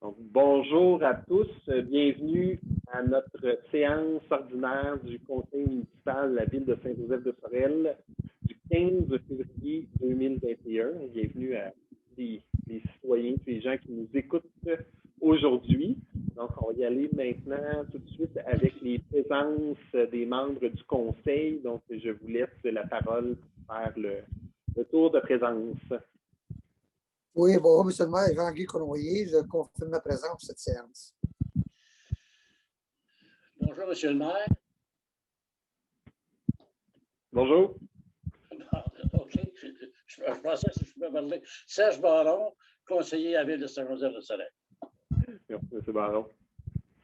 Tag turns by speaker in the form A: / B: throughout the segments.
A: Donc, bonjour à tous, bienvenue à notre séance ordinaire du Conseil municipal de la ville de Saint-Joseph-de-Sorel du 15 février 2021. Bienvenue à les citoyens, tous les gens qui nous écoutent aujourd'hui. Donc, on va y aller maintenant tout de suite avec les présences des membres du Conseil. Donc, je vous laisse la parole pour faire le tour de présence.
B: Oui, bonjour, M. le maire, Jean-Guy Cournoyer, je confirme ma présence pour cette séance.
C: Bonjour, M. le maire.
A: Bonjour.
C: OK. Je pensais que je pouvais parler. Serge Baron, conseiller à la ville de Saint-Joseph-de-Sorel.
A: Merci, M. Baron.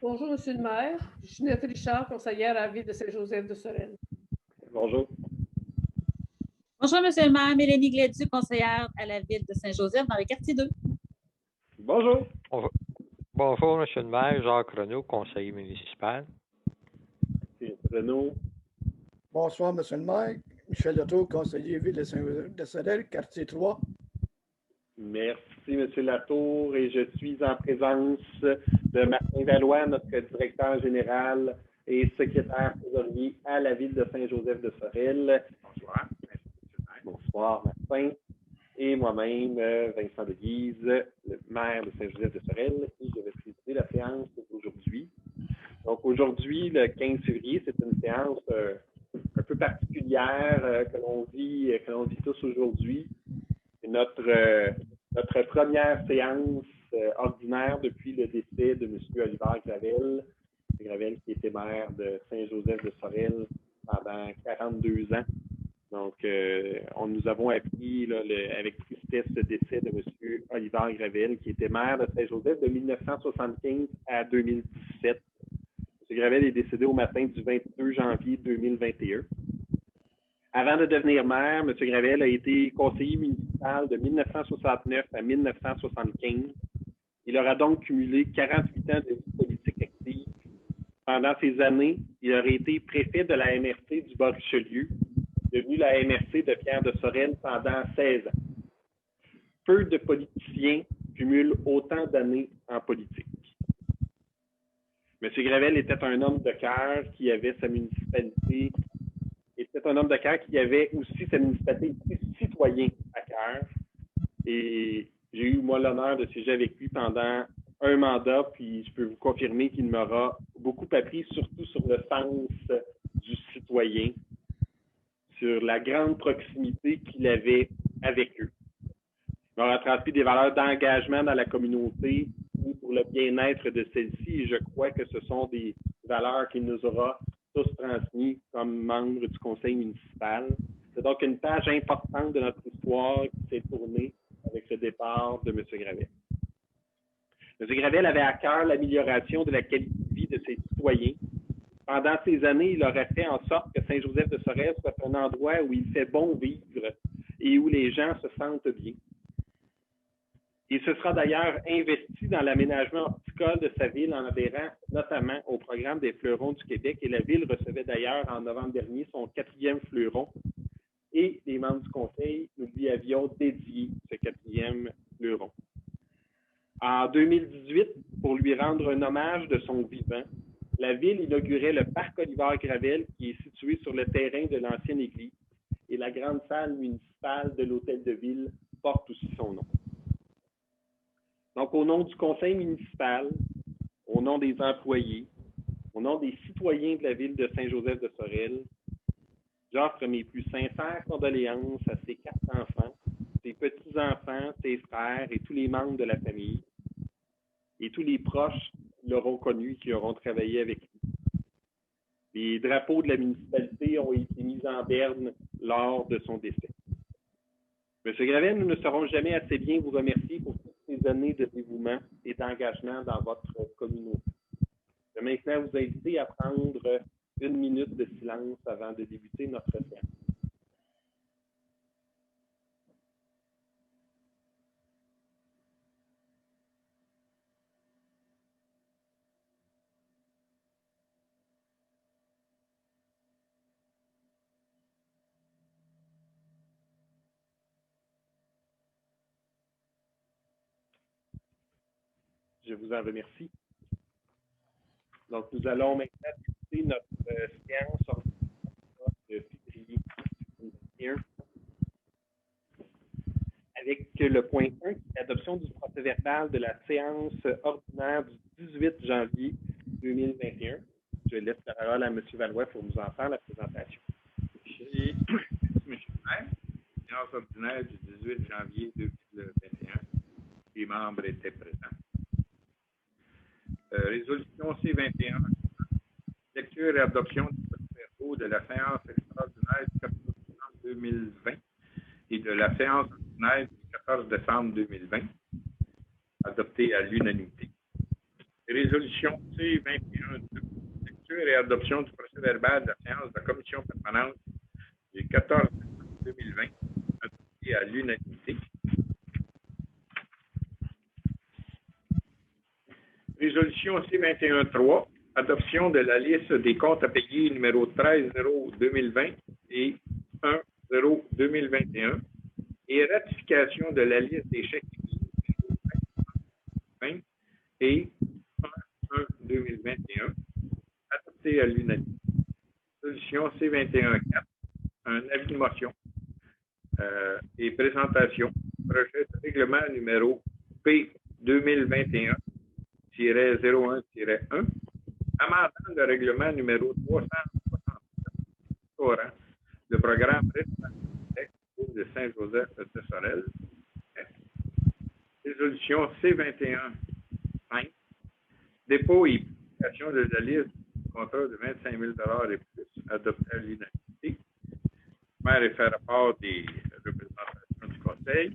D: Bonjour, M. le maire. Ginette Richard, conseillère à la ville de Saint-Joseph-de-Sorel.
A: Bonjour.
E: Bonjour, M. le maire. Mélanie Glédu, conseillère à la ville de Saint-Joseph dans le quartier 2.
A: Bonjour.
F: Bonjour, M. le maire. Jacques Renaud, conseiller municipal.
A: Merci, Renaud.
G: Bonsoir, M. le maire. Michel Latour, conseiller ville de Saint-Joseph-de-Sorel, quartier 3.
A: Merci, M. Latour. Et je suis en présence de Martin Valois, notre directeur général et secrétaire trésorier à la ville de Saint-Joseph-de-Sorel. Bonsoir. Bonsoir, Martin. Et moi-même, Vincent de Guise, le maire de Saint-Joseph-de-Sorel. Et je vais présider la séance d'aujourd'hui. Donc, aujourd'hui, le 15 février, c'est une séance un peu particulière que l'on vit tous aujourd'hui. C'est notre première séance ordinaire depuis le décès de M. Oliver Gravel. Gravel qui était maire de Saint-Joseph-de-Sorel pendant 42 ans. Donc, nous avons appris là, avec tristesse le décès de M. Oliver Gravel, qui était maire de Saint-Joseph de 1975 à 2017. M. Gravel est décédé au matin du 22 janvier 2021. Avant de devenir maire, M. Gravel a été conseiller municipal de 1969 à 1975. Il aura donc cumulé 48 ans de vie politique active. Pendant ces années, il aurait été préfet de la MRC du Bas-Richelieu, devenu la MRC de Pierre de Sorel pendant 16 ans. Peu de politiciens cumulent autant d'années en politique. M. Gravel était un homme de cœur qui avait sa municipalité, était un homme de cœur qui avait aussi sa municipalité citoyen à cœur. Et j'ai eu, moi, l'honneur de siéger avec lui pendant un mandat, puis je peux vous confirmer qu'il m'aura beaucoup appris, surtout sur le sens du citoyen, sur la grande proximité qu'il avait avec eux. Il m'aura transmis des valeurs d'engagement dans la communauté ou pour le bien-être de celle-ci, et je crois que ce sont des valeurs qu'il nous aura tous transmises comme membres du conseil municipal. C'est donc une page importante de notre histoire qui s'est tournée avec le départ de M. Gravel. M. Gravel avait à cœur l'amélioration de la qualité de vie de ses citoyens. Pendant ces années, il aurait fait en sorte que Saint-Joseph-de-Sorel soit un endroit où il fait bon vivre et où les gens se sentent bien. Il se sera d'ailleurs investi dans l'aménagement horticole de sa ville en adhérant notamment au programme des fleurons du Québec, et la ville recevait d'ailleurs en novembre dernier son 4e fleuron, et les membres du conseil, nous lui avions dédié ce 4e fleuron. En 2018, pour lui rendre un hommage de son vivant, la ville inaugurait le parc Oliver Gravel qui est situé sur le terrain de l'ancienne église, et la grande salle municipale de l'hôtel de ville porte aussi son nom. Donc, au nom du conseil municipal, au nom des employés, au nom des citoyens de la ville de Saint-Joseph-de-Sorel, j'offre mes plus sincères condoléances à ses 4 enfants, ses petits-enfants, ses frères et tous les membres de la famille, et tous les proches qui l'auront connu et qui auront travaillé avec lui. Les drapeaux de la municipalité ont été mis en berne lors de son décès. Monsieur Gravel, nous ne saurons jamais assez bien vous remercier pour toutes ces années de dévouement et d'engagement dans votre communauté. Je vais maintenant vous inviter à prendre 1 minute de silence avant de débuter notre séance. Je vous en remercie. Donc, nous allons maintenant débuter notre séance ordinaire de février 2021 avec le point 1, qui est l'adoption du procès-verbal de la séance ordinaire du 18 janvier 2021. Je laisse la parole à M. Valois pour nous en faire la présentation.
H: Merci, M. le maire. Séance ordinaire du 18 janvier 2021. Les membres étaient présents. Résolution C21. Lecture et adoption du procès-verbal de la séance extraordinaire du 14 décembre 2020 et de la séance ordinaire du 14 décembre 2020, adoptée à l'unanimité. Résolution C21. Lecture et adoption du procès-verbal de la séance de la commission permanente du 14 décembre 2020, adoptée à l'unanimité. Résolution C21.3, adoption de la liste des comptes à payer numéro 13-0-2020 et 1-0-2021 et ratification de la liste des chèques numéro 20 et 1-1-2021, adoptée à l'unanimité. Résolution C21.4, un avis de motion et présentation, projet de règlement numéro P 2021-01-1, amendant le règlement numéro 367 le programme de Saint-Joseph de Sorel. Résolution C21.5, dépôt et publication de la liste du contrat de 25 000 et plus, adopté à l'unanimité. Maire et faire rapport des représentations du Conseil.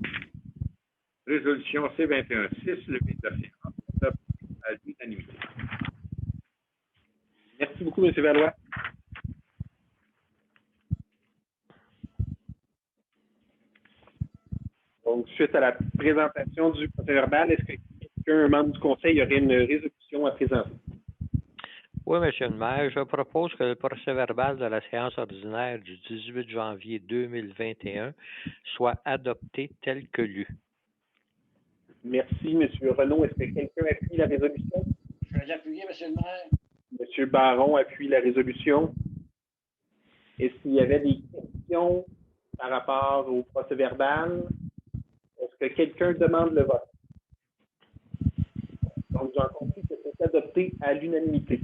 H: Résolution C21.6, levée de la séance, adoptée à l'unanimité.
A: Merci beaucoup, M. Valois. Donc, suite à la présentation du procès-verbal, est-ce que quelqu'un, un membre du Conseil, aurait une résolution à présenter?
F: Oui, M. le maire, je propose que le procès-verbal de la séance ordinaire du 18 janvier 2021 soit adopté tel que lu.
A: Merci, M. Renaud. Est-ce que quelqu'un appuie la résolution?
C: Je vais l'appuyer, M. le maire.
A: M. Baron appuie la résolution. Est-ce qu'il y avait des questions par rapport au procès-verbal? Est-ce que quelqu'un demande le vote? Donc, j'en conclus que c'est adopté à l'unanimité.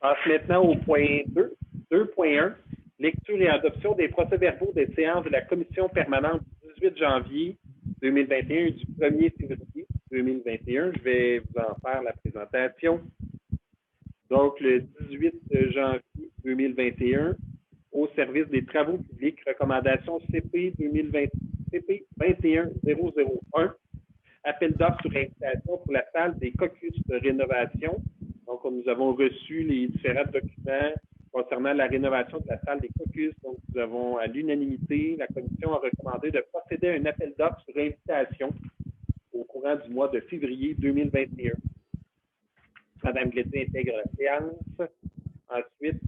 A: On passe maintenant au point 2, 2.1, lecture et adoption des procès-verbaux des séances de la commission permanente du 18 janvier 2021 et du 1er février 2021. Je vais vous en faire la présentation. Donc, le 18 janvier 2021, au service des travaux publics, recommandation CP 21001, appel d'offres sur invitation pour la salle des caucus de rénovation. Donc, nous avons reçu les différents documents concernant la rénovation de la salle des caucus. Donc, nous avons, à l'unanimité, la commission a recommandé de procéder à un appel d'offres sur invitation au courant du mois de février 2021. Mme Glédy intègre la séance. Ensuite,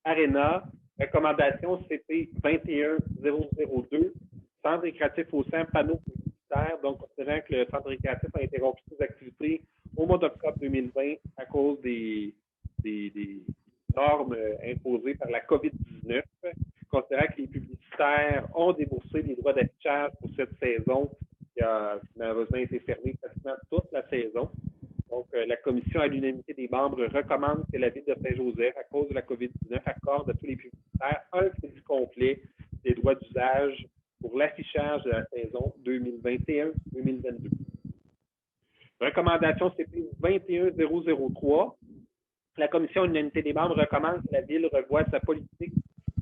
A: Arena, recommandation CP 21002, centre récréatif au sein, panneau publicitaire. Donc, considérant que le centre récréatif a interrompu ses activités au mois d'octobre 2020 à cause des normes imposées par la COVID-19, considérant que les publicitaires ont déboursé les droits d'affichage pour cette saison qui a malheureusement été fermée pratiquement toute la saison. Donc, la commission à l'unanimité des membres recommande que la ville de Saint-Joseph, à cause de la COVID-19, accorde à tous les publicitaires un crédit complet des droits d'usage pour l'affichage de la saison 2021-2022. Recommandation CP 21003. La commission à l'unanimité des membres recommande que la ville revoie sa politique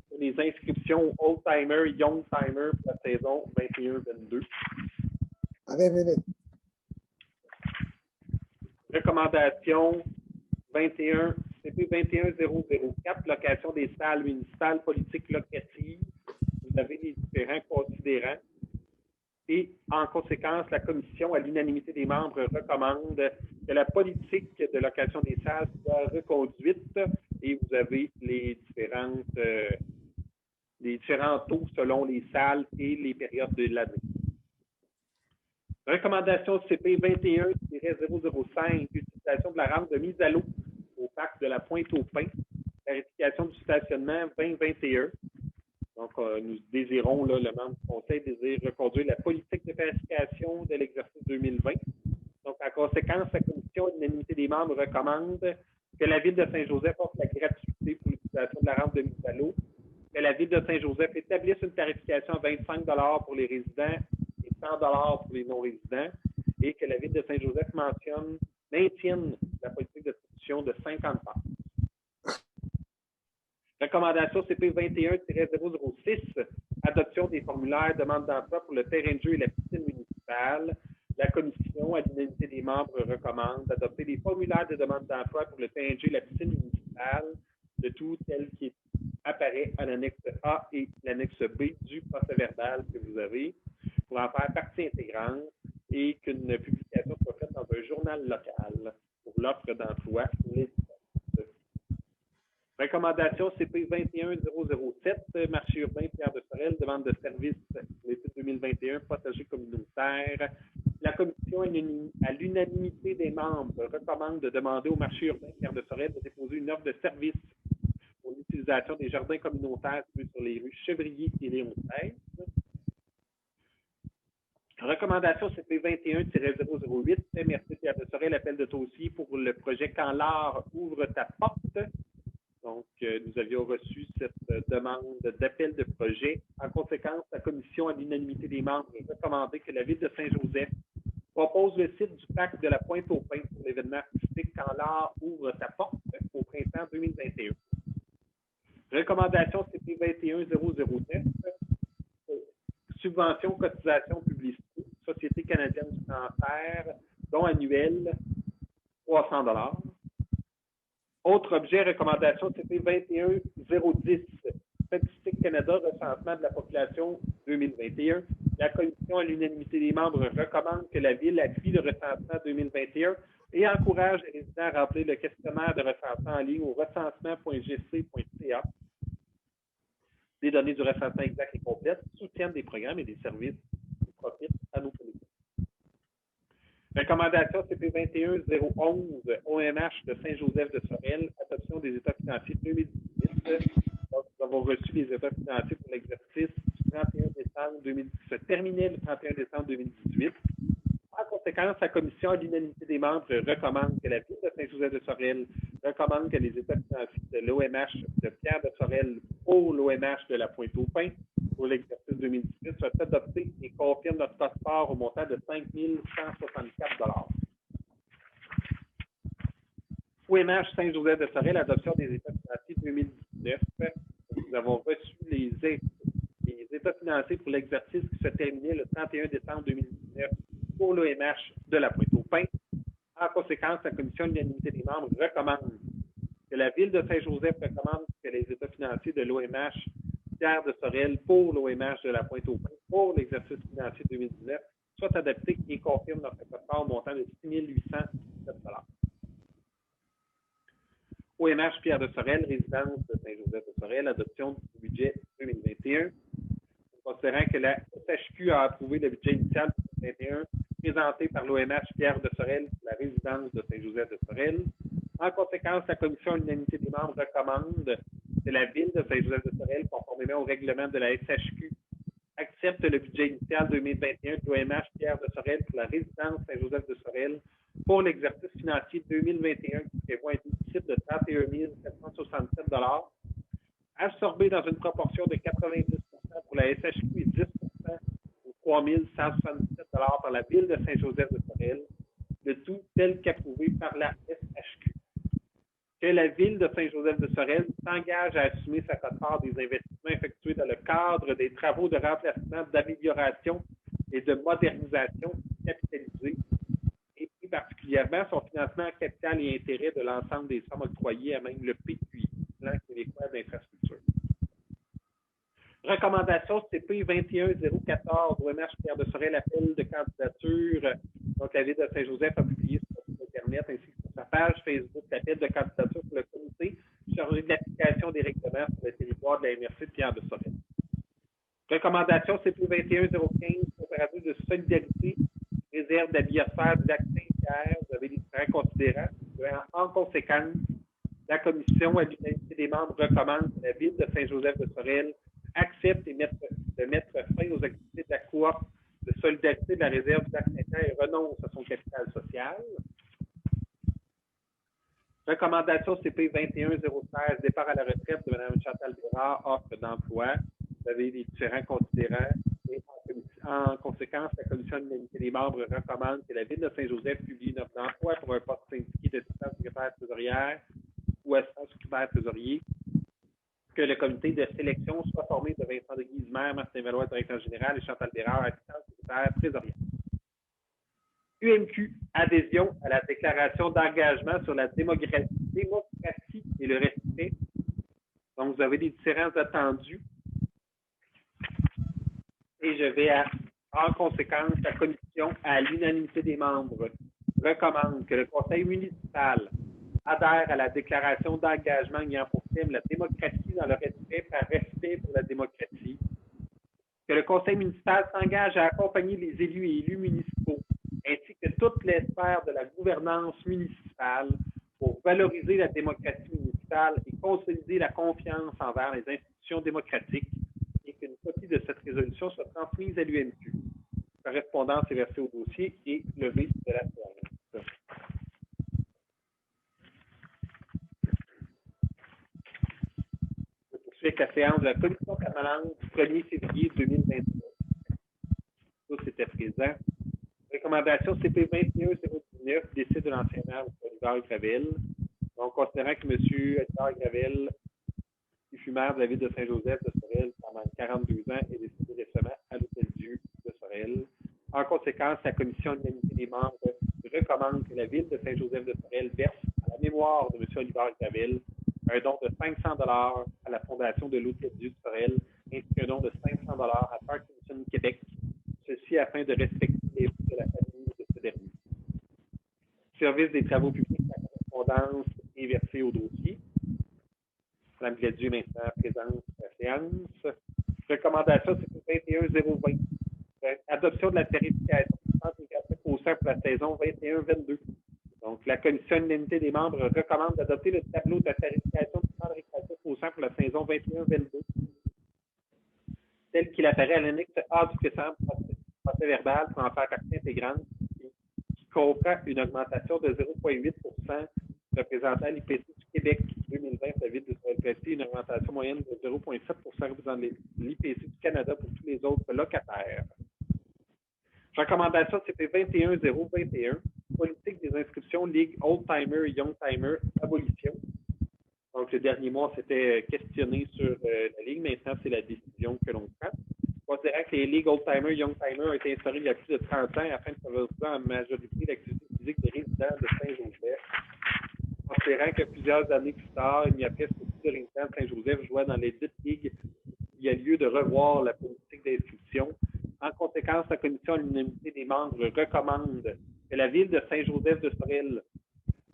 A: sur les inscriptions old-timer et young-timer pour la saison 21-22.
B: À 20 minutes.
A: Recommandation 21, CP 21004, location des salles municipales, politique locative. Vous avez les différents considérants. Et en conséquence, la commission, à l'unanimité des membres, recommande que la politique de location des salles soit reconduite et vous avez les différents taux selon les salles et les périodes de l'année. Recommandation CP 21-005, utilisation de la rampe de mise à l'eau au parc de la Pointe-aux-Pins. Clarification du stationnement 2021. Donc, nous désirons, là, le membre du Conseil désire reconduire la politique de clarification de l'exercice 2020. Donc, en conséquence, la Commission à l'unanimité des membres recommande que la Ville de Saint-Joseph offre la gratuité pour l'utilisation de la rampe de mise à l'eau, que la Ville de Saint-Joseph établisse une tarification à 25 $ pour les résidents et 100 $ pour les non-résidents, et que la Ville de Saint-Joseph maintienne la politique de distribution de 50 passes. Recommandation CP 21-006, adoption des formulaires demande d'emploi pour le terrain de jeu et la piscine municipale. La Commission, à l'unanimité des membres, recommande d'adopter les formulaires de demande d'emploi pour le terrain de jeu et la piscine municipale, de tout tel qui apparaît à l'annexe A et l'annexe B du procès-verbal que vous avez, pour en faire partie intégrante et qu'une publication soit faite dans un journal local pour l'offre d'emploi. Recommandation CP 21-007, marché urbain Pierre de Sorel, demande de service l'étude 2021, potager communautaire. La Commission, à l'unanimité des membres, recommande de demander au marché urbain Pierre de Sorel de déposer une offre de service pour l'utilisation des jardins communautaires situés sur les rues Chevrier et Léon XVI. Recommandation CP 21-008, merci Pierre de Sorel, appel de dossier pour le projet Quand l'art ouvre ta porte. Donc, nous avions reçu cette demande d'appel de projet. En conséquence, la Commission, à l'unanimité des membres, a recommandé que la Ville de Saint-Joseph propose le site du parc de la Pointe-aux-Pins pour l'événement artistique Quand l'art ouvre sa porte au printemps 2021. Recommandation CP 21-009, subvention, cotisation, publicité, Société canadienne du cancer, don annuel, 300 $. Autre objet, recommandation CP 21-010, Statistique Canada, recensement de la population 2021. La Commission, à l'unanimité des membres, recommande que la Ville appuie le recensement 2021 et encourage les résidents à remplir le questionnaire de recensement en ligne au recensement.gc.ca. Des données du recensement exact et complète, soutiennent des programmes et des services qui profitent à nos communautés. Recommandation CP 21-011, OMH de Saint-Joseph de Sorel, adoption des états financiers 2018. Donc, nous avons reçu les états financiers pour l'exercice du 31 décembre 2017, terminé le 31 décembre 2018. En conséquence, la Commission, à l'unanimité des membres, recommande que la Ville de Saint-Joseph de Sorel recommande que les états financiers de l'OMH de Pierre de Sorel pour l'OMH de la Pointe-aux-Pins pour l'exercice 2018 soit adopté et confirme notre passeport au montant de 5 164 $. OMH Saint-Joseph de Sorel, l'adoption des états financiers 2019. Nous avons reçu les états financiers pour l'exercice qui se terminait le 31 décembre 2019 pour l'OMH de la Pointe-aux-Pins. En conséquence, la Commission de l'unanimité des membres recommande que la Ville de Saint-Joseph recommande que les états financiers de l'OMH Pierre de Sorel pour l'OMH de la Pointe-aux-Pins pour l'exercice financier 2019 soient adaptés et confirment notre passeport montant de 6 817 $. OMH Pierre de Sorel, résidence de Saint-Joseph de Sorel, adoption du budget 2021. Considérant que la SHQ a approuvé le budget initial 2021 présenté par l'OMH Pierre de Sorel pour la résidence de Saint-Joseph de Sorel. En conséquence, la Commission à l'unanimité des membres recommande que la Ville de Saint-Joseph de Sorel, conformément au règlement de la SHQ, accepte le budget initial 2021 de l'OMH Pierre de Sorel pour la résidence Saint-Joseph de Sorel pour l'exercice financier 2021 qui prévoit un déficit de 31 767 $, absorbé dans une proportion de 90 % pour la SHQ et 10 % ou 3 177 $ par la Ville de Saint-Joseph de Sorel, le tout tel qu'approuvé par la SHQ. Que la Ville de Saint-Joseph de Sorel s'engage à assumer sa quote-part des investissements effectués dans le cadre des travaux de remplacement, d'amélioration et de modernisation capitalisés, et plus particulièrement son financement en capital et intérêt de l'ensemble des sommes octroyées à même le PQI, Plan québécois d'infrastructure. Recommandation CP 21-014, OMH Pierre de Sorel, appel de candidature. Donc, la Ville de Saint-Joseph a publié sur son site Internet ainsi que sur sa page Facebook l'appel de candidature pour le comité chargé de l'application des règlements sur le territoire de la MRC de Pierre de Sorel. Recommandation CP 21-015, coopérative de solidarité, la biosphère du lac Saint-Pierre, vous avez les différents considérants. En conséquence, la commission, à l'unanimité des membres, recommande que la ville de Saint-Joseph-de-Sorel accepte de mettre fin aux activités de la coop de solidarité de la réserve du lac Saint-Pierre et renonce à son capital social. Recommandation CP 21016, départ à la retraite de Mme Chantal Bérard, offre d'emploi. Vous avez les différents considérants. Et en conséquence, la commission à l'unanimité des membres recommande que la ville de Saint-Joseph publie une offre d'emploi pour un poste syndiqué d'assistant secrétaire trésorière ou assistant secrétaire trésorier, que le comité de sélection soit formé de Vincent de Guise-Maire, Martin Valois, directeur général, et Chantal Bérard, assistant secrétaire trésorière. UMQ, adhésion à la déclaration d'engagement sur la démocratie et le respect. Donc, vous avez des différents attendus. Et je vais, en conséquence, la commission, à l'unanimité des membres, recommande que le conseil municipal adhère à la déclaration d'engagement ayant pour thème la démocratie dans le respect par respect pour la démocratie, que le conseil municipal s'engage à accompagner les élus et élus municipaux, ainsi que toutes les sphères de la gouvernance municipale pour valoriser la démocratie municipale et consolider la confiance envers les institutions démocratiques, et qu'une copie de cette résolution soit transmise à l'UMQ. Correspondance est versée au dossier et levée de la séance. Je poursuis avec la séance de la commission permanente du 1er février 2023. Tous étaient présents. Recommandation CP 21019, décès de l'ancien maire Olivier Gravel. Donc, considérant que M. Olivier Gravel, qui fut maire de la ville de Saint-Joseph-de-Sorel pendant 42 ans, est décédé récemment à l'Hôtel-Dieu de Sorel. En conséquence, la commission de l'unanimité des membres recommande que la ville de Saint-Joseph-de-Sorel verse à la mémoire de M. Olivier Gravel un don de 500 $ à la fondation de l'Hôtel-Dieu de Sorel, ainsi qu'un don de 500 $ à Parkinson Québec, ceci afin de respecter les vies de la famille de ce dernier. Service des travaux publics, la correspondance est versée au dossier. Mme Gladieux maintenant présente la séance. Recommandation, c'est 21020. Adoption de la tarification au sein pour la saison 21-22. Donc, la commission à l'unanimité des membres recommande d'adopter le tableau de la tarification du centre récréatif au sein pour la saison 21-22, tel qu'il apparaît à l'annexe A du présent procès verbal pour en faire partie intégrante, qui comprend une augmentation de 0,8 % représentant l'IPC du Québec 2020 pour la ville de Sorel-Tracy, une augmentation moyenne de 0,7 % représentant l'IPC du Canada pour tous les autres locataires. Recommandation CP 21021, politique des inscriptions Ligue Old-Timer et Young-Timer, abolition. Donc, le dernier mois, c'était questionné sur la Ligue. Maintenant, c'est la décision que l'on prend. Considérant que les Ligues Old-Timer et Young-Timer ont été instaurées il y a plus de 30 ans afin de favoriser en majorité l'activité physique des résidents de Saint-Joseph. Considérant que plusieurs années plus tard, il n'y a presque plus de résidents de Saint-Joseph jouant dans les dites ligues, il y a lieu de revoir la politique d'inscription. En conséquence, la commission à l'unanimité des membres recommande que la ville de Saint-Joseph-de-Sorel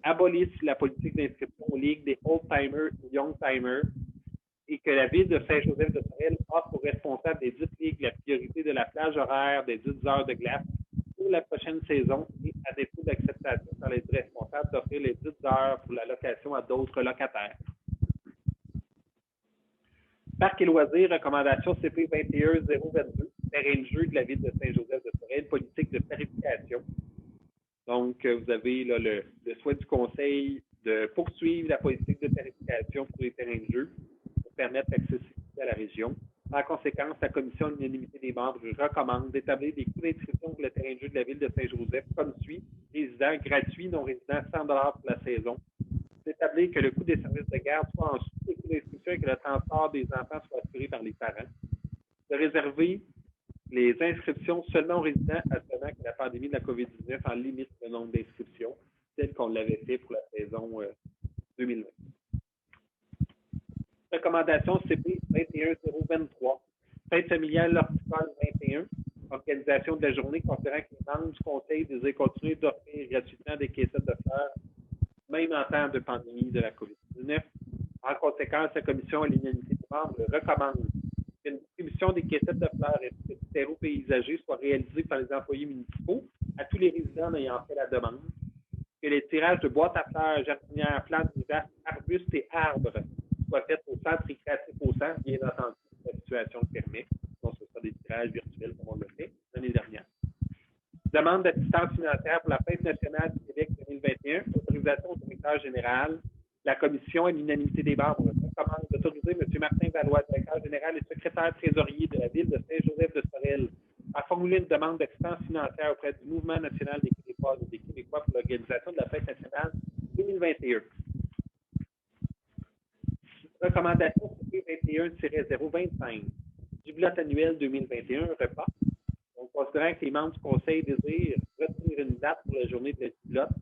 A: abolisse la politique d'inscription aux ligues des Old-Timers et Young-Timers et que la ville de Saint-Joseph-de-Sorel offre aux responsables des dites ligues la priorité de la plage horaire des 10 heures de glace pour la prochaine saison et, à défaut d'acceptation par les responsables, d'offrir les 10 heures pour la location à d'autres locataires. Parc et loisirs, recommandation CP 21022, terrain de jeu de la ville de Saint-Joseph-de-Sorel, politique de tarification. Donc, vous avez là, le souhait du conseil de poursuivre la politique de tarification pour les terrains de jeu pour permettre l'accessibilité à la région. En conséquence, la commission à l'unanimité des membres recommande d'établir des coûts d'inscription pour le terrain de jeu de la ville de Saint-Joseph comme suit: résidents gratuits, non-résidents 100 $ pour la saison. D'établir que le coût des services de garde soit en dessous des coûts d'inscription et que le transport des enfants soit assuré par les parents. De réserver les inscriptions seulement aux résidents attendant que la pandémie de la COVID-19 en limite le nombre d'inscriptions, tel qu'on l'avait fait pour la saison 2020. Recommandation CP 21023, fête familiale horticole 21, organisation de la journée, considérant que les membres du conseil désirent continuer d'offrir gratuitement des caissettes de fleurs, même en temps de pandémie de la COVID-19. En conséquence, la commission à l'unanimité des membres recommande qu'une distribution des caissettes de fleurs et des terreaux paysagers soit réalisée par les employés municipaux à tous les résidents ayant fait la demande que les tirages de boîtes à fleurs, jardinières, plantes diverses, arbustes et arbres soient faits au centre récréatif au centre, bien entendu, si la situation le permet. Donc, ce sera des tirages virtuels comme on l'a fait l'année dernière. Demande d'assistance financière pour la fête nationale du Québec 2021. Autorisation au directeur général. La commission, à l'unanimité des membres, recommande d'autoriser M. Martin Valois, directeur général et secrétaire trésorier de la ville de Saint-Joseph-de-Sorel, à formuler une demande d'assistance financière auprès du Mouvement national des Québécois et des Québécois pour l'organisation de la fête nationale 2021. Recommandation 2021-025. Jubilate annuel 2021, repas. Donc, considérant que les membres du Conseil désirent retenir une date pour la journée de la jubilate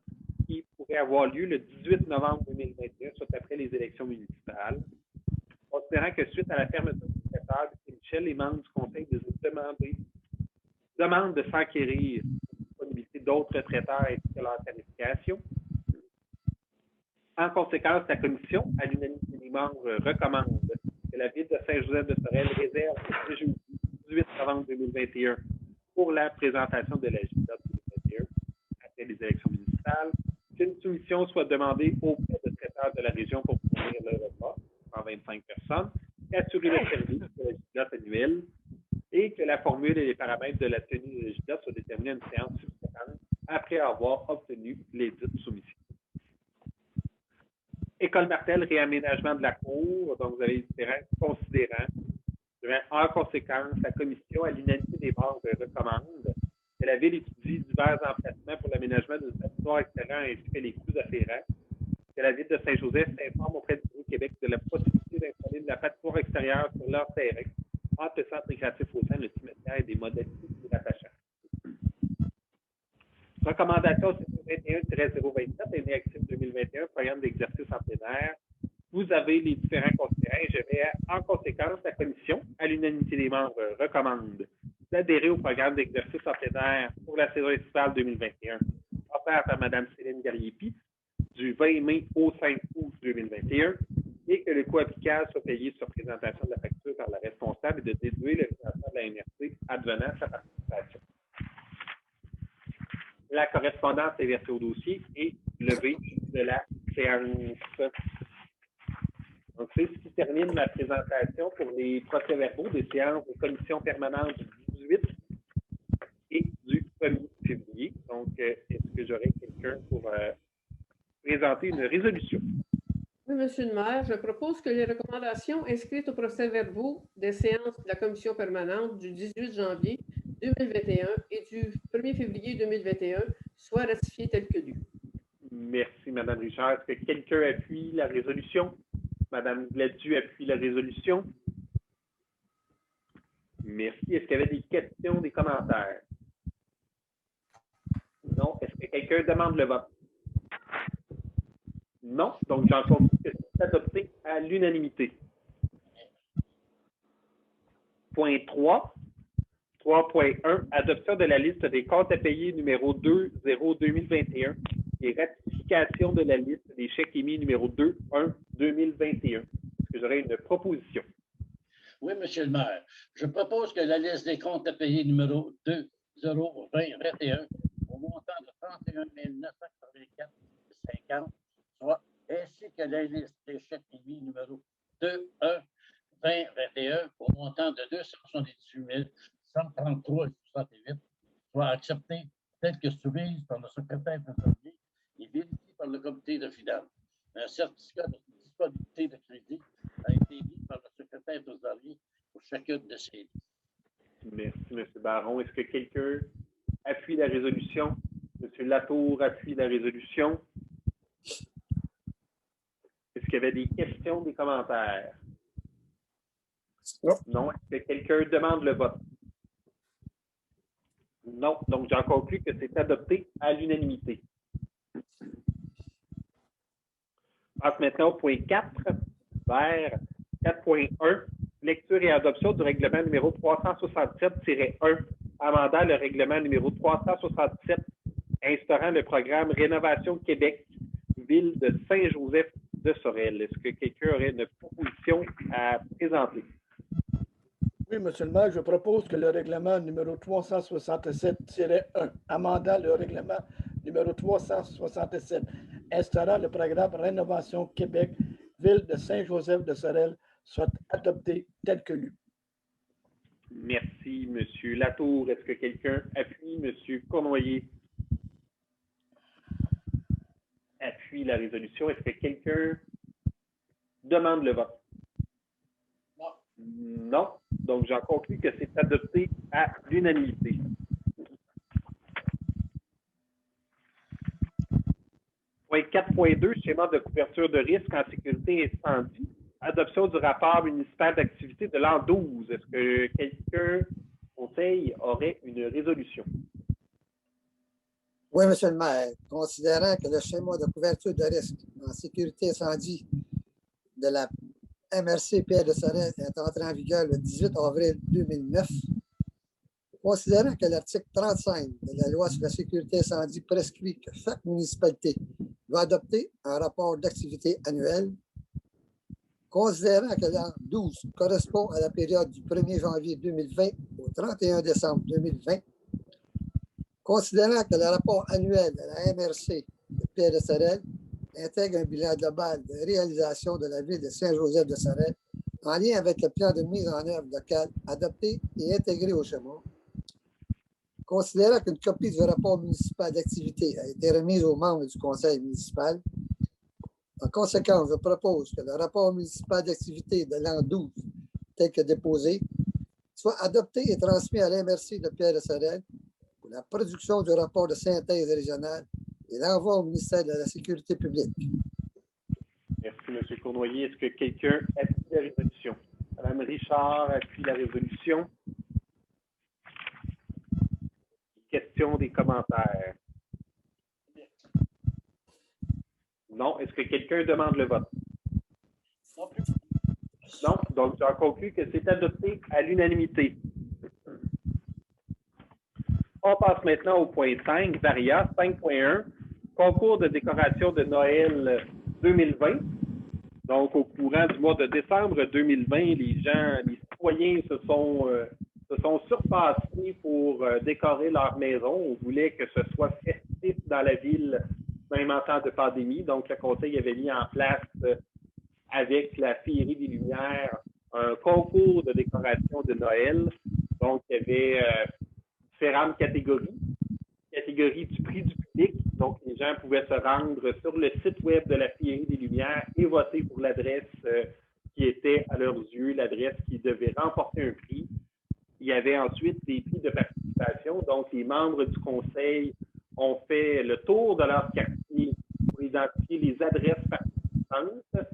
A: qui pourrait avoir lieu le 18 novembre 2021, soit après les élections municipales. Considérant que suite à la fermeture du secrétaire de Michel, les membres du Conseil demandent de s'enquérir la disponibilité d'autres traiteurs ainsi que leur tarification. En conséquence, la Commission, à l'unanimité des membres, recommande que la Ville de Saint-Joseph-de-Sorel réserve le jeudi 18 novembre 2021 pour la présentation de la jubilate 2021 après les élections municipales, qu'une soumission soit demandée auprès de traiteurs de la région pour fournir le repas, 125 personnes, assurer le service de la jubilate annuelle et que la formule et les paramètres de la tenue de la jubilate soient déterminés à une séance subséquente après avoir obtenu les dites soumissions. École Martel, réaménagement de la cour. Donc, vous avez différents considérants. En conséquence, la Commission, à l'unanimité des membres, recommande que la Ville étudie divers emplacements pour l'aménagement d'une patinoire extérieure ainsi que les coûts afférents. Que la Ville de Saint-Joseph s'informe auprès du Bureau Québec de la possibilité d'installer de la patinoire extérieure sur leur terrain entre le centre récréatif au sein, le cimetière et des modalités de rattachement. Recommandation 21-027, année active 2021, programme d'exercice en plein air. Vous avez les différents considérants. Je vais, en conséquence, la Commission, à l'unanimité des membres, recommande d'adhérer au programme d'exercice en plein air pour la saison estivale 2021, offert par Mme Céline Gariepi, du 20 mai au 5 août 2021, et que le coût applicable soit payé sur présentation de la facture par la responsable et de déduire le financement de la MRC advenant sa participation. La correspondance est versée au dossier et levée de la séance. Donc, c'est ce qui termine ma présentation pour les procès-verbaux des séances de commission permanente du 18 et du 1er février. Donc, est-ce que j'aurais quelqu'un pour présenter une résolution?
D: Oui, Monsieur le maire, je propose que les recommandations inscrites au procès-verbaux des séances de la commission permanente du 18 janvier 2021 et du 1er février 2021 soient ratifiées telles que lues.
A: Merci, Mme Richard. Est-ce que quelqu'un appuie la résolution? Mme Gladu appuie la résolution. Merci. Est-ce qu'il y avait des questions, des commentaires? Non. Est-ce que quelqu'un demande le vote? Non. Donc, j'en conclus que c'est adopté à l'unanimité. Point 3. 3.1. Adoption de la liste des comptes à payer numéro 2-0-2021 et ratification de la liste des chèques émis numéro 2-1-2021. Est-ce que j'aurais une proposition?
C: Oui, Monsieur le maire. Je propose que la liste des comptes à payer numéro 2-0-2021 au montant de 31 984,50 soit, ainsi que la liste des chèques émis numéro 2-1-2021 au montant de 278 133,68 soit acceptée telle que soumise par le secrétaire trésorier et vérifiée par le comité de finances. Un certificat de disponibilité de crédit a été émis par le secrétaire trésorier pour chacune de ces listes.
A: Merci, M. Baron. Est-ce que quelqu'un appuie la résolution? M. Latour appuie la résolution. Est-ce qu'il y avait des questions, des commentaires?
B: Non.
A: Non. Est-ce que quelqu'un demande le vote? Non. Donc, j'en conclus que c'est adopté à l'unanimité. On passe maintenant au point 4, vers 4.1, lecture et adoption du règlement numéro 367-1, amendant le règlement numéro 367 instaurant le programme Rénovation Québec, ville de Saint-Joseph-de-Sorel. Est-ce que quelqu'un aurait une proposition à présenter?
G: Oui, Monsieur le maire, je propose que le règlement numéro 367-1, amendant le règlement numéro 367, instaurant le programme Rénovation Québec, Ville de Saint-Joseph-de-Sorel, soit adopté tel que lu.
A: Merci, M. Latour. Est-ce que quelqu'un appuie M. Cournoyer? Appuie la résolution. Est-ce que quelqu'un demande le vote?
C: Non.
A: Non. Donc, j'en conclus que c'est adopté à l'unanimité. Point 4.2, schéma de couverture de risque en sécurité incendie. Adoption du rapport municipal d'activité de l'an 12. Est-ce que quelqu'un au conseil aurait une résolution?
B: Oui, Monsieur le maire. Considérant que le schéma de couverture de risque en sécurité incendie de la MRC Pierre de Sorel est entré en vigueur le 18 avril 2009, considérant que l'article 35 de la loi sur la sécurité incendie prescrit que chaque municipalité doit adopter un rapport d'activité annuel, considérant que l'an 12 correspond à la période du 1er janvier 2020 au 31 décembre 2020, considérant que le rapport annuel de la MRC de Pierre de Sorel intègre un bilan global de réalisation de la ville de Saint-Joseph-de-Sorel en lien avec le plan de mise en œuvre local adopté et intégré au schéma, considérant qu'une copie du rapport municipal d'activité a été remise aux membres du conseil municipal. En conséquence, je propose que le rapport municipal d'activité de l'an 12, tel que déposé, soit adopté et transmis à l'MRC de Pierre de Sorel pour la production du rapport de synthèse régionale et l'envoi au ministère de la Sécurité publique.
A: Merci, M. Cournoyer. Est-ce que quelqu'un appuie la résolution? Mme Richard appuie la résolution. Question des commentaires. Non. Est-ce que quelqu'un demande le vote?
C: Non plus.
A: Non. Donc, j'en conclus que c'est adopté à l'unanimité. On passe maintenant au point 5, Varia 5.1, concours de décoration de Noël 2020. Donc, au courant du mois de décembre 2020, les citoyens se sont surpassés pour décorer leur maison. On voulait que ce soit festif dans la ville, même en temps de pandémie. Donc, le conseil avait mis en place, avec la Féerie des Lumières, un concours de décoration de Noël. Donc, il y avait différentes catégories. Catégorie du prix du public. Donc, les gens pouvaient se rendre sur le site web de la Féerie des Lumières et voter pour l'adresse qui était, à leurs yeux, l'adresse qui devait remporter un prix. Il y avait ensuite des prix de participation. Donc, les membres du conseil ont fait le tour de leur quartier pour identifier les adresses participantes.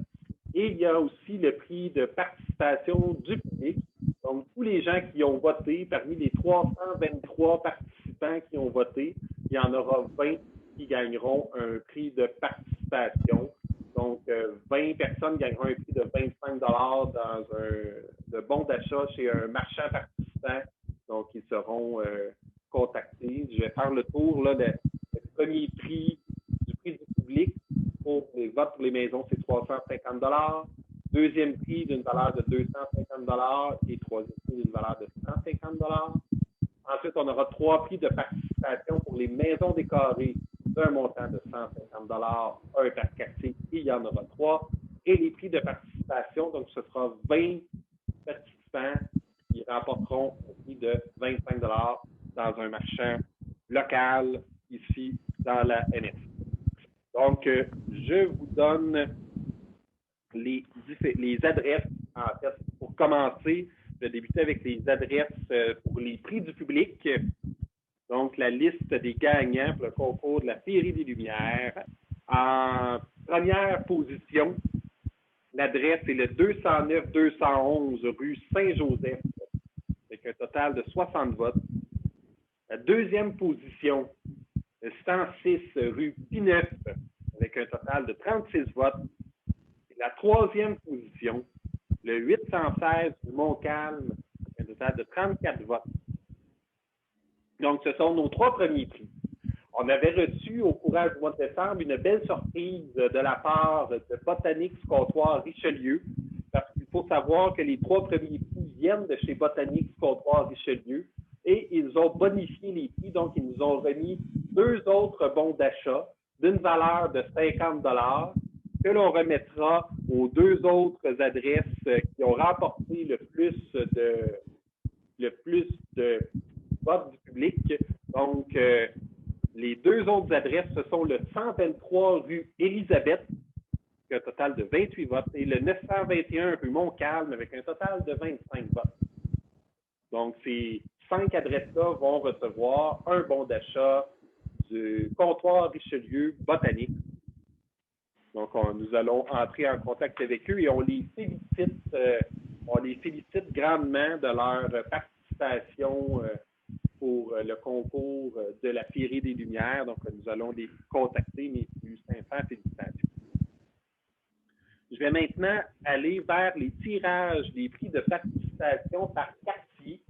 A: Et il y a aussi le prix de participation du public. Donc, tous les gens qui ont voté, parmi les 323 participants qui ont voté, il y en aura 20 qui gagneront un prix de participation. Donc, 20 personnes gagneront un prix de 25 $ dans un bon d'achat chez un marchand participant. Donc, ils seront contactés. Je vais faire le tour. Là, le premier prix du prix du public pour les votes pour les maisons, c'est 350 $. Deuxième prix d'une valeur de 250 $ et troisième prix d'une valeur de 150 $. Ensuite, on aura 3 prix de participation pour les maisons décorées d'un montant de 150 $, un par quartier, et il y en aura 3. Et les prix de participation, donc ce sera 20 participants qui remporteront un prix de 25 $ dans un marchand local ici dans la NF. Donc, je vous donne les adresses, en fait, pour commencer. Je vais débuter avec les adresses pour les prix du public. Donc, la liste des gagnants pour le concours de la Féerie des Lumières. En première position, l'adresse est le 209-211 rue Saint-Joseph, avec un total de 60 votes. La deuxième position, le 106 rue Pineuf, avec un total de 36 votes. La troisième position, le 816 du Montcalm, avec un total de 34 votes. Donc, ce sont nos 3 premiers prix. On avait reçu au courant du mois de décembre une belle surprise de la part de Botanique Comptoir Richelieu, parce qu'il faut savoir que les 3 premiers prix viennent de chez Botanique du Comptoir Richelieu et ils ont bonifié les prix. Donc, ils nous ont remis 2 autres bons d'achat d'une valeur de 50 que l'on remettra aux 2 autres adresses qui ont remporté le plus de votes du public. Donc, les 2 autres adresses, ce sont le 123 rue Élisabeth, qui a un total de 28 votes, et le 921 rue Montcalm, avec un total de 25 votes. Donc, ces 5 adresses-là vont recevoir un bon d'achat du Comptoir Richelieu Botanique. Donc, nous allons entrer en contact avec eux et on les félicite grandement de leur participation pour le concours de la Féerie des Lumières. Donc, nous allons les contacter, mes plus sincères félicitations. Je vais maintenant aller vers les tirages des prix de participation par quartier.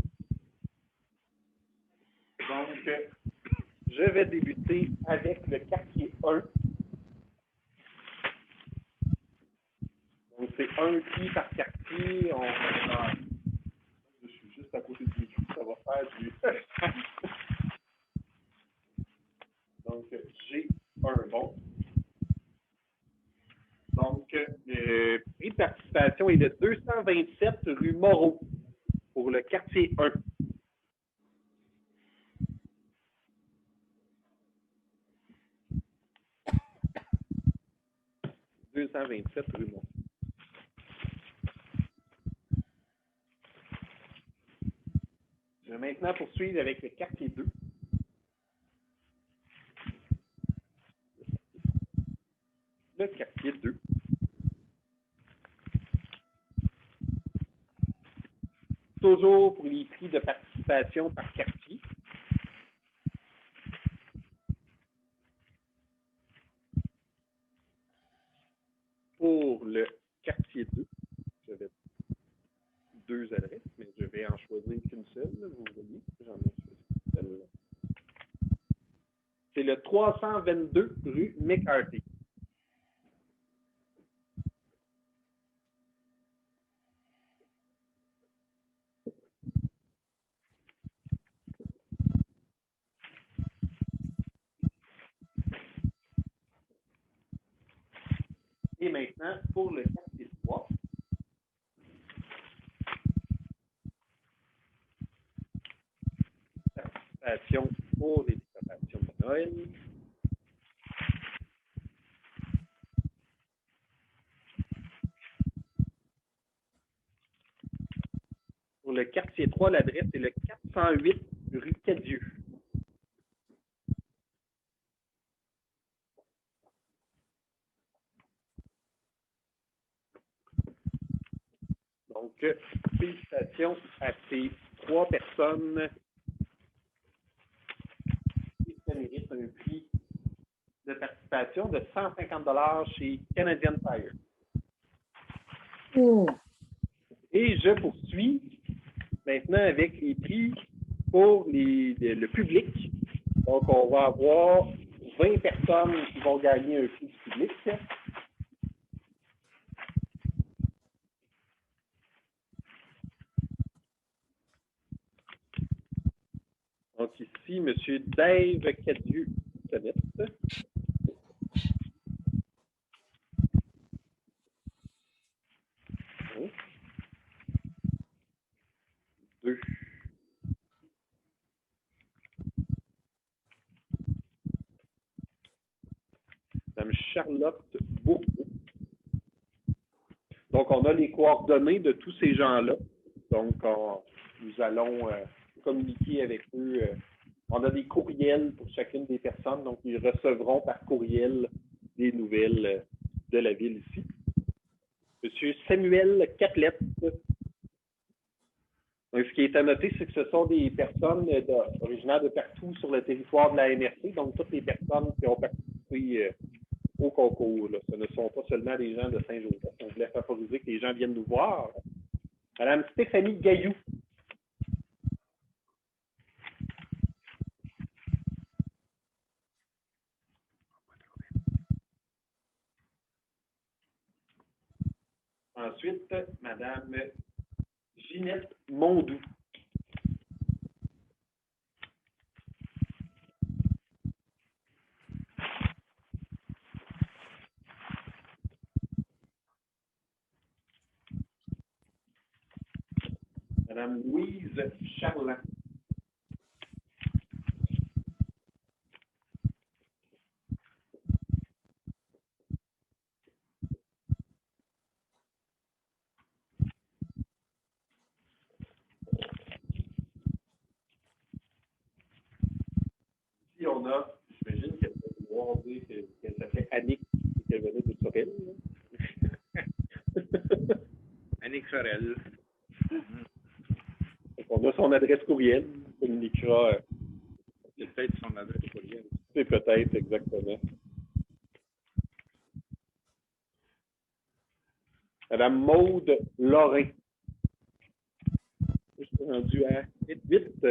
A: Donc, je vais débuter avec le quartier 1. Donc, c'est un prix par quartier. Je suis juste à côté du micro, ça va faire du... Donc, j'ai un bon. Donc, le prix de participation est de 227 rue Moreau pour le quartier 1. « 227 rue Moreau. Je vais maintenant poursuivre avec le quartier 2. Le quartier 2. Toujours pour les prix de participation par quartier. Pour le quartier 2, j'avais 2 adresses, mais je vais en choisir qu'une seule. Vous voyez, j'en ai choisi celle-là. C'est le 322 rue McCarthy. Et maintenant, pour le quartier 3, participation pour les décorations de Noël. Pour le quartier 3, l'adresse est le 408 rue Cadieux. Donc, félicitations à ces 3 personnes qui méritent un prix de participation de 150 $ chez Canadian Tire. Et je poursuis maintenant avec les prix pour le public. Donc, on va avoir 20 personnes qui vont gagner un prix du public. Donc, ici, M. Dave Cadieux-Sonnette. Oh. 2. Mme Charlotte Bourbeau. Donc, on a les coordonnées de tous ces gens-là. Donc, nous allons communiquer avec eux. On a des courriels pour chacune des personnes. Donc, ils recevront par courriel des nouvelles de la ville ici. Monsieur Samuel Catlette. Donc, ce qui est à noter, c'est que ce sont des personnes originaires de partout sur le territoire de la MRC. Donc, toutes les personnes qui ont participé au concours. Là. Ce ne sont pas seulement des gens de Saint-Joseph. On voulait favoriser que les gens viennent nous voir. Madame Stéphanie Gailloux. Ensuite, Madame Ginette Mondou. Madame Louise Charland. Ici, on a, j'imagine qu'elle va vouloir dire qu'elle s'appelait Annick et qu'elle venait de Sorel.
H: Annick Sorel.
A: On a son adresse courriel. On communiquera.
H: C'est peut-être son adresse courriel.
A: C'est peut-être, exactement. Madame Maude Loré. Je suis rendu à 8.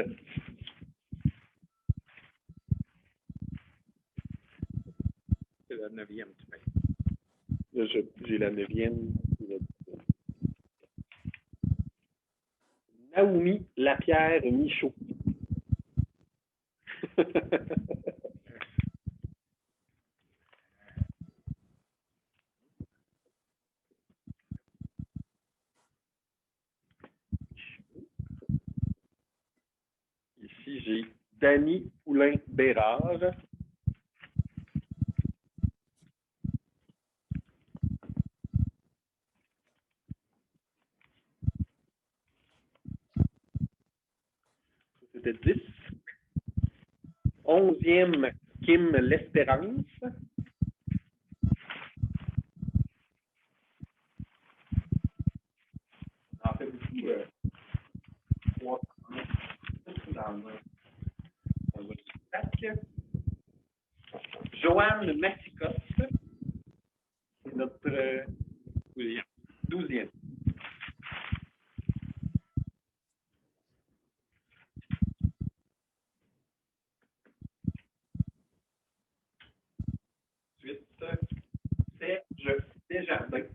H: C'est la 9e, tu fais.
A: Là, j'ai la 9e. Naomi Lapierre Michaud. Ici, j'ai Dany Poulain-Bérard. C'était 10. 11e, Kim L'Espérance. En fait, beaucoup, 3 dans un sac. Joanne Massicotte. C'est notre 12e. Ensuite, Serge Desjardins.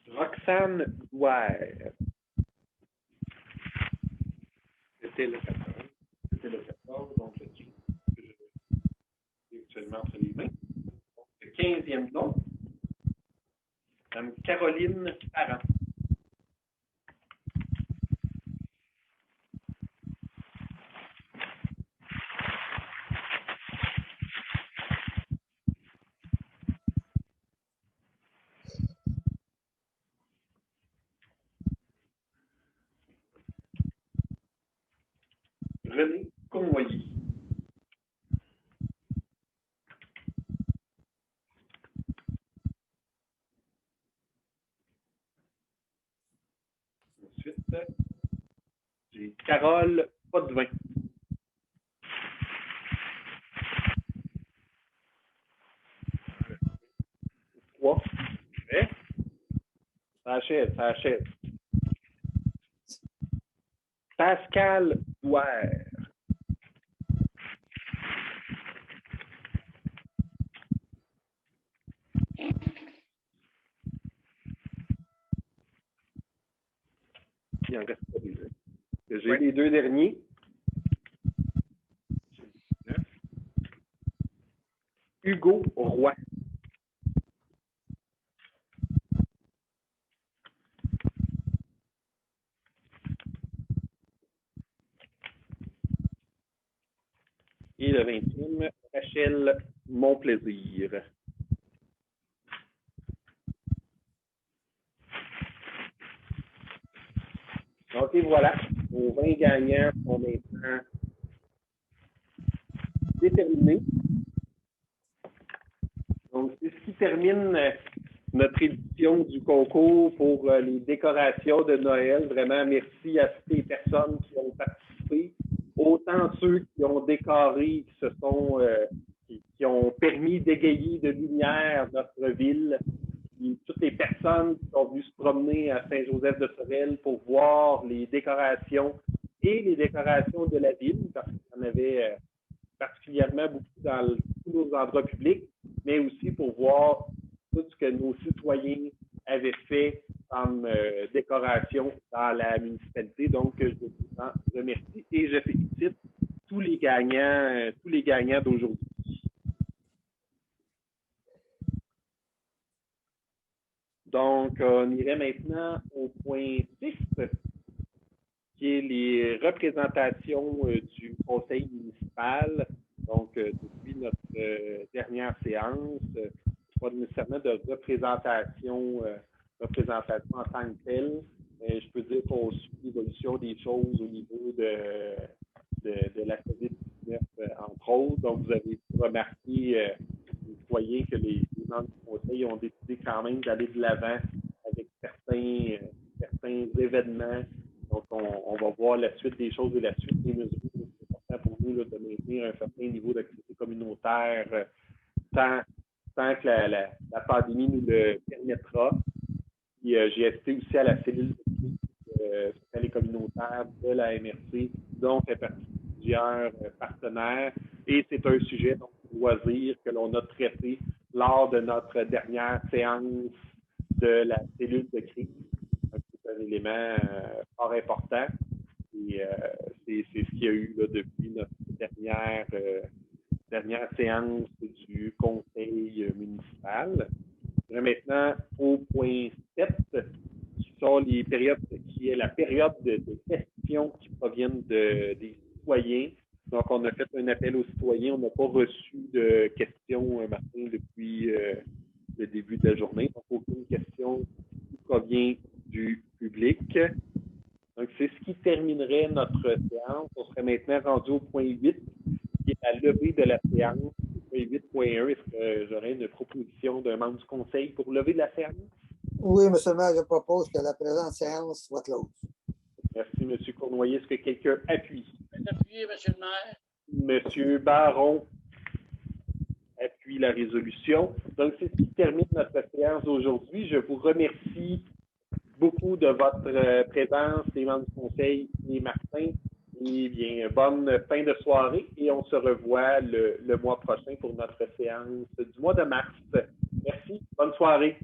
A: Roxane Douaire. C'était le 14. Donc le 15 que j'ai actuellement entre les mains. Donc, le 15e nom. Madame Caroline Parent. René Cournoyer. Ensuite, j'ai Carole Potvin. Trois. Ça achève. Pascal Douaire. Il en reste pas des deux. J'ai les deux derniers. 9. Hugo Roy. Et le 20e, Rachel Monplaisir. Donc, et voilà, nos 20 gagnants sont maintenant déterminés. Donc, c'est ce qui termine notre édition du concours pour les décorations de Noël. Vraiment, merci à toutes les personnes qui ont participé, autant ceux qui ont décoré, qui ont permis d'égayer de lumière notre ville, et toutes les personnes qui sont venues se promener à Saint-Joseph-de-Sorel pour voir les décorations et les décorations de la ville, parce qu'il y en avait particulièrement beaucoup dans tous nos endroits publics, mais aussi pour voir tout ce que nos citoyens avaient fait comme décoration dans la municipalité. Donc, je vous en remercie et je félicite tous les gagnants d'aujourd'hui. Donc, on irait maintenant au point 6, qui est les représentations du conseil municipal. Donc, depuis notre dernière séance, pas nécessairement de représentation en tant que telle. Je peux dire qu'on suit l'évolution des choses au niveau de la COVID-19, entre autres. Donc, vous avez remarqué, vous voyez que les membres du conseil ont décidé quand même d'aller de l'avant avec certains événements. Donc, on va voir la suite des choses et la suite des mesures. C'est important pour nous là, de maintenir un certain niveau d'activité communautaire tant que la pandémie nous le permettra. Puis, j'ai assisté aussi à la cellule sociale et communautaire de la MRC, dont fait partie plusieurs partenaires. Et c'est un sujet, donc, loisir que l'on a traité lors de notre dernière séance de la cellule de crise. Donc, c'est un élément fort important. Et c'est ce qu'il y a eu là, depuis notre dernière séance du conseil municipal. Maintenant, au point 7, qui sont les périodes, qui est la période de questions qui proviennent des citoyens. Donc, on a fait un appel aux citoyens. On n'a pas reçu de questions, Martin, depuis le début de la journée. Donc, aucune question qui provient du public. Donc, c'est ce qui terminerait notre séance. On serait maintenant rendu au point 8, qui est la levée de la séance. Point 8.1, est-ce que j'aurais une proposition d'un membre du conseil pour lever de la séance?
B: Oui, M. le maire, je propose que la présente séance soit close.
A: Merci, M. Cournoyer. Est-ce que quelqu'un appuie?
C: Appuyez, M. le maire.
A: M. Baron appuie la résolution. Donc, c'est ce qui termine notre séance aujourd'hui. Je vous remercie beaucoup de votre présence, les membres du conseil et Martin. Et bien, bonne fin de soirée et on se revoit le mois prochain pour notre séance du mois de mars. Merci. Bonne soirée.